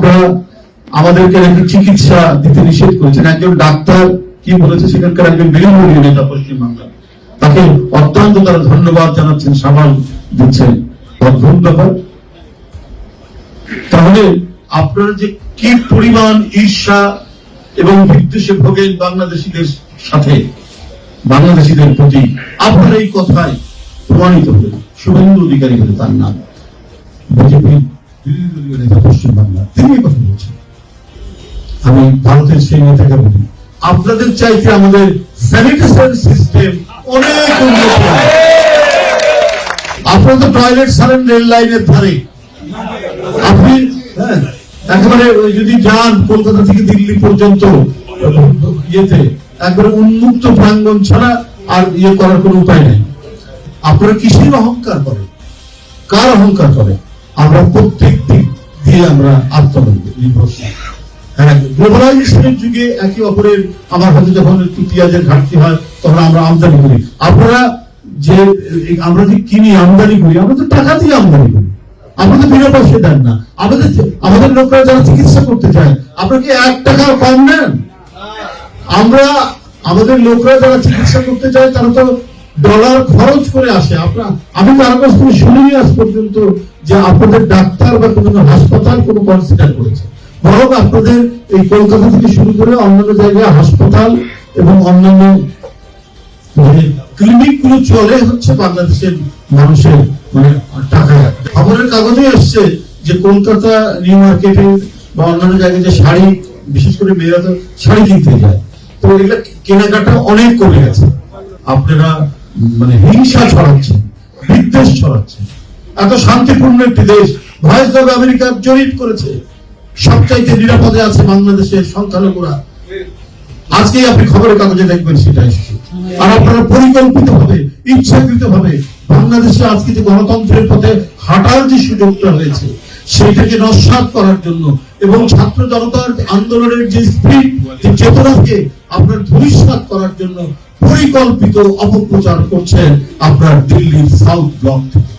আপনারা আমাদেরকে নাকি চিকিৎসা দিতে নিষেধ করেছেন। একজন ডাক্তার কি বলেছে, সেখানকার একজন বিরোধী নেতা পশ্চিমবাংলা, তাকে অত্যন্ত তারা ধন্যবাদ জানাচ্ছেন, সামাল দিচ্ছেন। অদ্ভুত ব্যাপার। তাহলে আপনারা যে কি পরিমাণ ঈর্ষা এবং বিদ্বেষে ভোগেন বাংলাদেশিদের সাথে, বাংলাদেশিদের প্রতি, আপনার এই কথায় প্রমাণিত হলেন। শুভেন্দু অধিকারী বলে তার নাম, বিজেপি বিরোধী নেতা পশ্চিমবাংলা, তিনি কথা বলছেন। আমি ভারতের সেই নেতাকে বলি, আপনাদের চাইতে আমাদের স্যানিটেশন সিস্টেম অনেক উন্নত। আপনারা তো টয়লেট সারেন রেল লাইনের ধারে। আপনি একেবারে যদি যান কলকাতা থেকে দিল্লি পর্যন্ত ইয়েতে, একবারে উন্মুক্ত প্রাঙ্গণ ছাড়া আর ইয়ে করার কোন উপায় নেই। আপনারা কিসের অহংকার করেন, কার অহংকার করে? আমরা প্রত্যেক দিক দিয়ে আমরা আত্মনির্ভরশীল। গ্লোবালাইজেশনের যুগে একে অপরের, আমার হাতে যখন একটু পেঁয়াজের ঘাটতি হয় তখন আমরা আমদানি করি। আপনারা যে আমরা যে কিনি আমদানি করি, আমরা তো টাকা দিয়ে আমদানি করি, আমাদের বিনা পয়সা দেন না। আমাদের লোকরা যারা চিকিৎসা করতে চায়, আপনাকে 1 টাকা কম নেন। আমরা আমাদের লোকরা যারা চিকিৎসা করতে চায় তারা তো ডলার খরচ করে আসে। আমি তার কাছ থেকে শুনিনি আজ পর্যন্ত যে আপনাদের ডাক্তার বা কোনো হাসপাতাল কোনো কনসিডার করেছে। বরং আপনাদের এই কলকাতা থেকে শুরু করে অন্যান্য জায়গায় হাসপাতাল এবং অন্যান্য ক্লিনিক গুলো চলে হচ্ছে বাংলাদেশের মানুষের মানে টাকায়। খবরের কাগজে এসছে যে কলকাতা নিউ মার্কেটে বা অন্যান্য জায়গায় যে শাড়ি, বিশেষ করে মেয়েরা তো শাড়ি কিনতে যায়, তো এগুলা কেনাকাটা অনেক কমে গেছে। আপনারা মানে হিংসা ছড়াচ্ছেন, বিদ্বেষ ছড়াচ্ছেন। এত শান্তিপূর্ণ একটি দেশ, ভয়েস অব আমেরিকা জরিপ করেছে সবচাইতে নিরাপদে আছে বাংলাদেশের সংখ্যালঘুরা। আজকেই আপনি খবরের কাগজে দেখবেন সেটা এসেছে। আর আপনারা পরিকল্পিত ভাবে, ইচ্ছাকৃত ভাবে বাংলাদেশে আজকে যে গণতন্ত্রের পথে হাঁটার যে সুযোগটা হয়েছে সেইটাকে নস্যাৎ করার জন্য এবং ছাত্র জনতার আন্দোলনের যে স্পিরিট, যে চেতনাকে আপনার ধূলিসাৎ করার জন্য পরিকল্পিত অপপ্রচার করছেন আপনার দিল্লির সাউথ ব্লক থেকে।